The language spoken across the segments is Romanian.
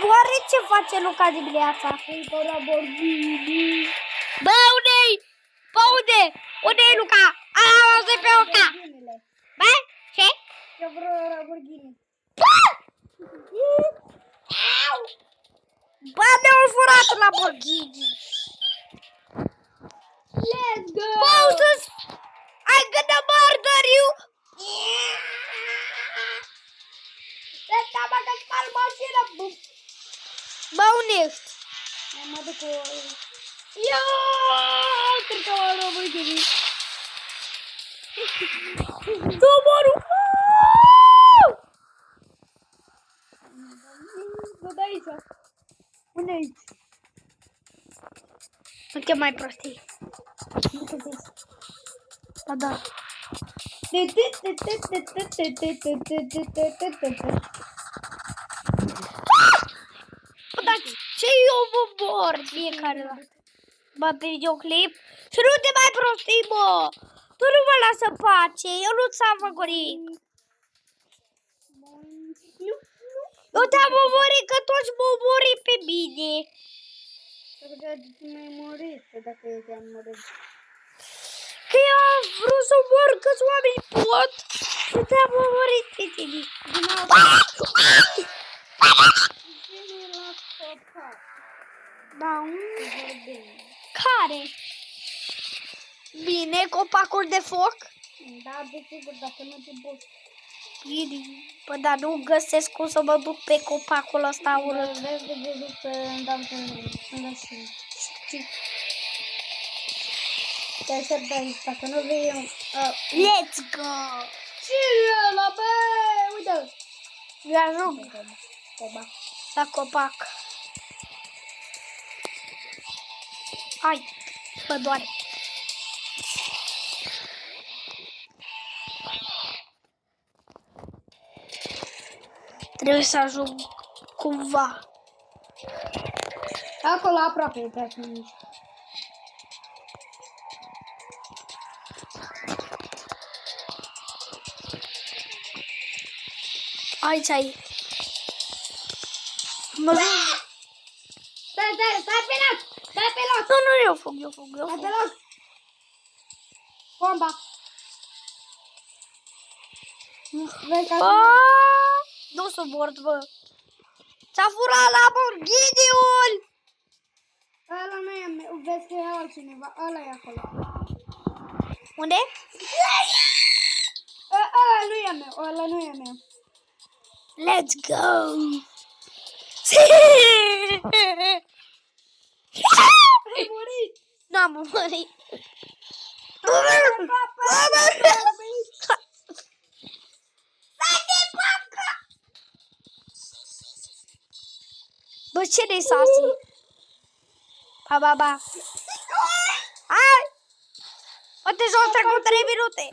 Oare ce face Luca dimineața? Bă, unde-i? Bă, unde? Unde-i Luca? Auzi pe Luca! Bă, ce? Eu vreau Lamborghini. Bă, ne-au furat Lamborghini! Let's go! Moses, I'm gonna murder you! Ăsta mă că spal mașină! Bă, unde ești? Mă duc cu... Ia! Cred că am Lamborghini. Domoru! Nu de aici. Unde ești? Nu te mai prostii. Nu te zici. Da, da. Bă, dar ce eu mă mor fiecare dată? Bă, pe videoclip? Și nu te mai prostii, bă! Tu nu mă lasă în pace, eu nu ți-am făcurit. Eu te-am omorât că toți mă omori pe mine. M-ai murit dacă eu te-am murit. Că eu am vrut să mor câți oameni pot și te-am omorât pe tine. Vine la copac. Da, unde? Vorbim. Care? Bine, copacul de foc? Da, desigur, dacă nu te buci. Bine, bă, dar nu găsesc cum să mă duc pe copacul ăsta urât. Vezi de văzut pe mașină. Știi? Te aștept aici, dacă nu vei eu... Let's go! Cine ăla, bă? Uite-l! Eu ajung Copac. la copac. Hai, bă, doare. Trebuie să ajung cumva. Acolo aproape e pe aici. Aici ai. Mă duc. Stai pe loc! Stai pe loc! Nu, nu, eu fug. Stai pe loc! Bomba! Vezi că Nu suport, bă. Ți-a furat Lamborghini-ul! ăla nu e meu, vezi că e altcineva, ăla e acolo. Unde? Ăla nu e meu, ăla nu e meu. Let's go! Ai murit! N-am murit. Bă, ce-i Sasi? Ba. Hai! Poate s-au trecut 3 minute.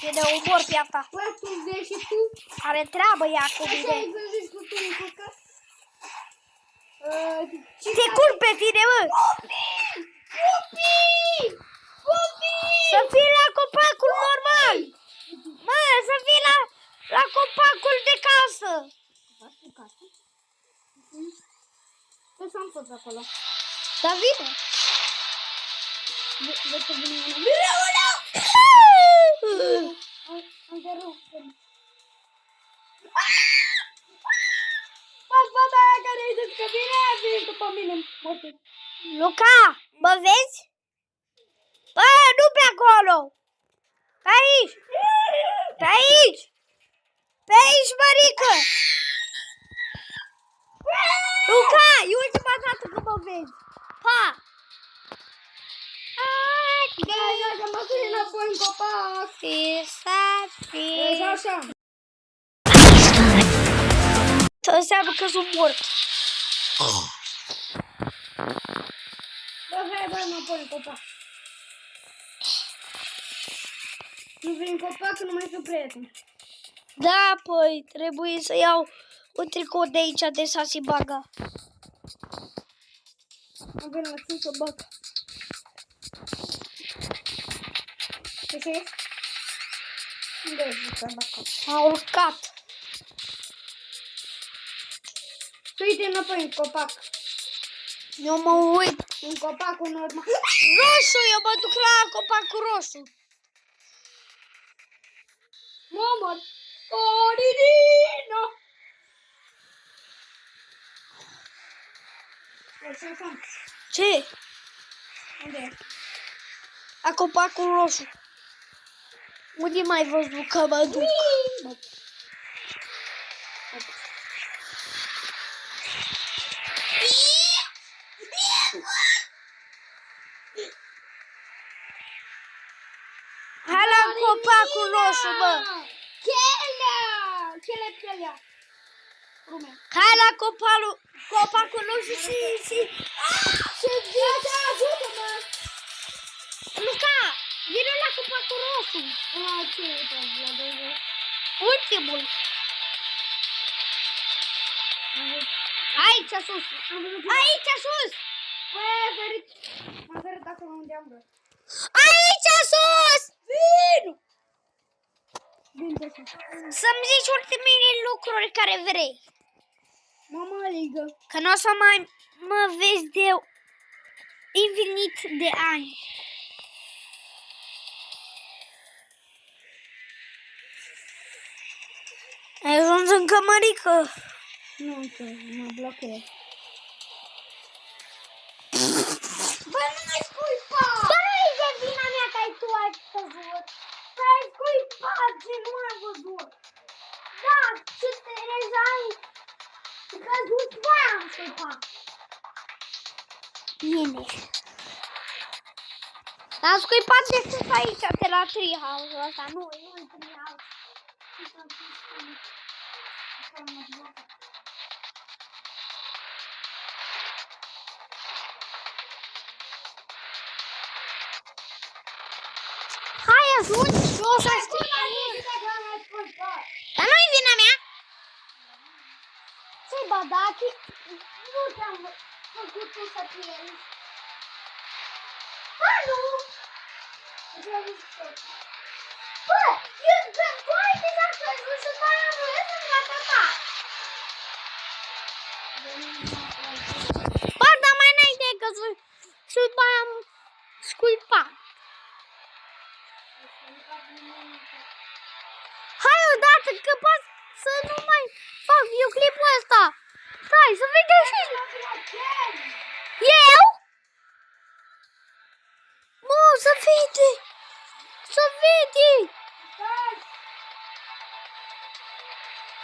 E de umor pe asta. Bă, tu vezi și tu? Are treabă ea cu Așa mine. ai văzut cu tu în coca? Te culp pe tine, mă! Pupii! Să fii la copacul normal! Mă, să fii la copacul de casă! Copacul casă? Ce s-am făcut acolo? Dar vine! Vezi că vine una. Vine una! Am de rău. Bă, fata aia care îi zici că vine, vine după mine. Morte. Luca, mă vezi? Bă, nu pe acolo! Pe aici! Pe aici! Pe aici, mărică! Luca, e ultima dată că mă vezi! Pa! Hai, mă suni înapoi în copac. Vezi așa. Înseamnă că sunt mort. Bă, hai, bă, înapoi în copac. Nu vin în copac, nu mai sunt prieten. Da, păi, trebuie să iau un tricou de aici de Sasi Baga. Am venit la sus să bag. Ce? Unde e bucăbaca? A urcat. Uite înapoi în copac. Eu mă uit. În copacul normal. Roșu, eu mă duc la copacul roșu. Mamă! Orinino! Ce? Unde e? La copacul roșu. Unde mai văzut că mă duc? Hai la copacul roșu, bă. Chelea! Rume. Hai la copacul roșu și... Ce viață! Ajută-mă! Luca, vino la copacul roșu. La ce e la 20? Ultimul. Aici sus. Aici sus. Păi, m-a sărit acolo unde am vrut. Aici sus. Vino. Bine, Să-mi zici ultimele lucruri care vrei. mama ligă. Că nu o să mai mă vezi de infinit de ani. Ai ajuns în cămărică. Nu, că mă blochez. Bă, nu mai scuipa! Bă, nu e de vina mea că ai tu ai căzut. Că ai scuipat ce nu ai văzut. Da, ce te rezai. Căzut, bă, am scuipat. Bine. Am scuipat de sus aici, de la treehouse-ul ăsta. Nu e treehouse. Hai, ajungi jos, să scrie. Dar nu-i vina mea. Ce-i badachi? Nu te-am făcut tu să pierzi. Ba, nu! Bă, eu tu ai deja crezut și mai am în gata ta. Bă, dar mai înainte ai căzut și după aia am scuipat. Hai odată, că pot să nu mai fac eu clipul ăsta. Stai, să vedem și... Eu? Mă, să vede! Să vede!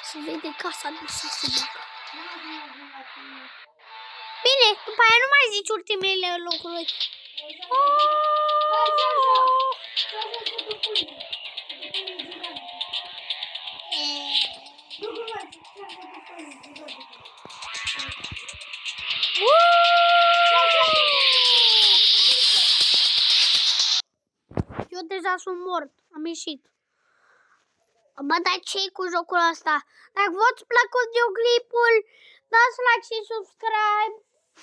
Să vede casa de sus. Bine, după aia nu mai zici ultimele lucruri. Eu deja sunt mort, am ieșit. Bă, dar ce-i cu jocul ăsta? Dacă v-ați plăcut videoclipul, dați like și subscribe.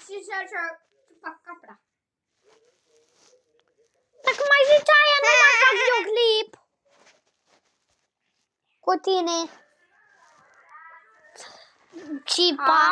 Și să fac capra. Dacă mai zici aia, nu mai fac videoclip. Cu tine. Cipa.